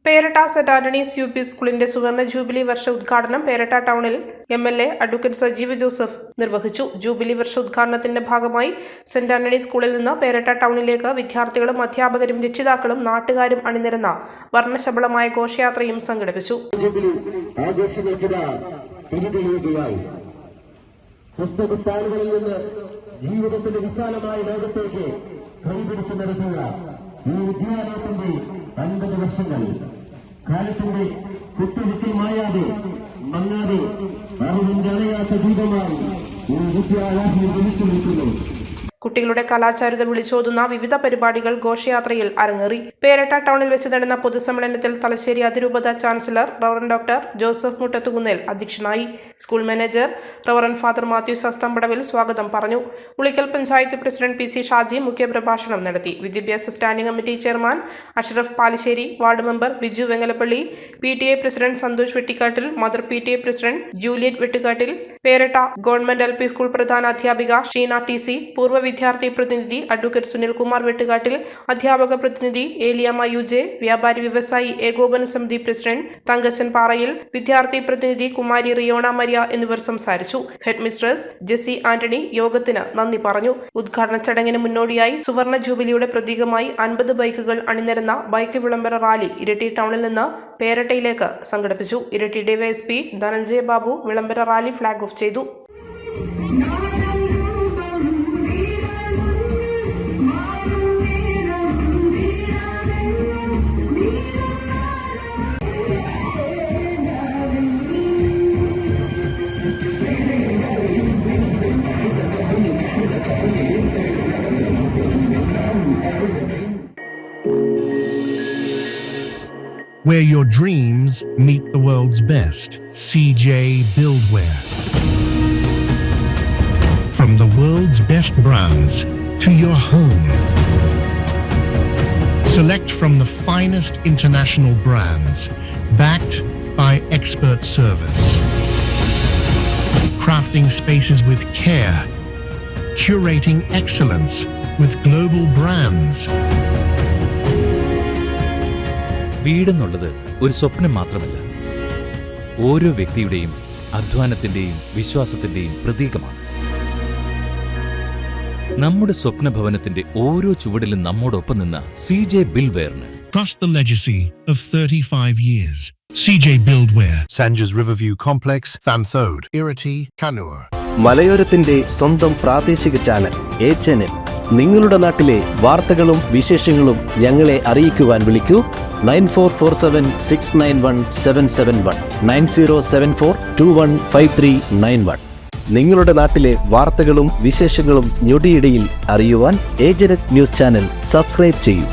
Peratta saint Antony's U P സ്കൂളിന്റെ സുവർണ jubilee വർഷ ഉദ്ഘാടനം പേരട്ട ടൗണിൽ MLA അഡ്വക്കേറ്റ് സജീവ് ജോസഫ് നിർവഹിച്ചു. ജൂബിലി വർഷ ഉദ്ഘാടനത്തിന്റെ ഭാഗമായി സെന്റ് ആന്റണീസ് സ്കൂളിൽ നിന്ന് പേരട്ട ടൗണിലേക്ക് വിദ്യാർത്ഥികളും അധ്യാപകരും രക്ഷിതാക്കളും നാട്ടുകാരും അണിനിരന്ന വർണ്ണശബളമായ ഘോഷയാത്രയും സംഘടിപ്പിച്ചു. പുസ്തകത്താളുകളിൽ നിന്ന് ജീവിതത്തിന്റെ വിശാലമായ ലോകത്തേക്ക് കൈപിടിച്ചു നടത്തുക ഈ വിദ്യാലയത്തിന്റെ 50 വർഷങ്ങൾ കാലത്തിന്റെ കുത്തുവിട്ടിൽ മായാതെ മങ്ങാതെ അറിവിന്റെ അണയാത്ത ദീപമായി ഈ വിദ്യാലയം വിളിച്ചു നിൽക്കുന്നു. കുട്ടികളുടെ കലാചാരുത വിളിച്ചോതുന്ന വിവിധ പരിപാടികൾ ഘോഷയാത്രയിൽ അരങ്ങേറി. പേരട്ട ടൗണിൽ വെച്ച് നടന്ന പൊതുസമ്മേളനത്തിൽ തലശ്ശേരി അതിരൂപത chancellor reverend doctor Joseph Muttathukunnel അധ്യക്ഷനായി. School manager reverend father Mathew Sasthampadavil സ്വാഗതം പറഞ്ഞു. ഉളിക്കൽ പഞ്ചായത്ത് പ്രസിഡന്റ് PC ഷാജി മുഖ്യപ്രഭാഷണം നടത്തി. വിദ്യാഭ്യാസ standing committee chairman Ashraf Palissery, ward member Biju Vengalappally, PTA president Santhosh Vettikkattil, mother PTA president Juliet Vettukattil, Peratta government LP school പ്രധാന അധ്യാപിക ഷീന TC, പൂർവ്വ വിദ്യാർത്ഥി പ്രതിനിധി അഡ്വക്കേറ്റ് സുനിൽകുമാർ വെട്ടുകാട്ടിൽ, അധ്യാപക പ്രതിനിധി ഏലിയാമ്മ UJ, വ്യാപാരി വ്യവസായി ഏകോപന സമിതി പ്രസിഡന്റ് തങ്കച്ചൻ പാറയിൽ, വിദ്യാർത്ഥി പ്രതിനിധി കുമാരി റിയോണ മരിയ എന്നിവർ സംസാരിച്ചു. ഹെഡ് മിസ്ട്രസ് ജെസി ആന്റണി യോഗത്തിന് നന്ദി പറഞ്ഞു. ഉദ്ഘാടന ചടങ്ങിന് മുന്നോടിയായി സുവർണ ജൂബിലിയുടെ പ്രതീകമായി 50 ബൈക്കുകൾ അണിനിരന്ന ബൈക്ക് വിളംബര റാലി ഇരിട്ടി ടൗണിൽ നിന്ന് പേരട്ടയിലേക്ക് സംഘടിപ്പിച്ചു. ഇരിട്ടി DYSP ധനഞ്ജയ ബാബു വിളംബര റാലി ഫ്ളാഗ് ഓഫ് ചെയ്തു. Where your dreams meet the world's best. CJ Buildwear. From the world's best brands to your home. Select from the finest international brands, backed by expert service. Crafting spaces with care. Curating excellence with global brands. വീടെന്നുള്ളത് ഒരു സ്വപ്നം മാത്രമല്ല, ഓരോ വ്യക്തിയുടെയും അധ്വാനത്തിന്റെയും വിശ്വാസത്തിന്റെയും പ്രതീകമാണ്. നമ്മുടെ സ്വപ്നഭവനത്തിന്റെ ഓരോ ചുവടിലും നമ്മോടൊപ്പം നിന്ന CJ Buildwearന് Trust the legacy of 35 years. CJ Buildwear. Sanjas Riverview Complex, Thanthoad, Iriti, Kannur. മലയോരത്തിന്റെ സ്വന്തം പ്രാദേശിക ചാനൽ A-Channel. നിങ്ങളുടെ നാട്ടിലെ വാർത്തകളും വിശേഷങ്ങളും ഞങ്ങളെ അറിയിക്കുവാൻ വിളിക്കൂ 9447691771 9074215391. നിങ്ങളുടെ നാട്ടിലെ വാർത്തകളും വിശേഷങ്ങളും ഞൊടിയിടയിൽ അറിയുവാൻ A-Channel ന്യൂസ് ചാനൽ സബ്സ്ക്രൈബ് ചെയ്യൂ.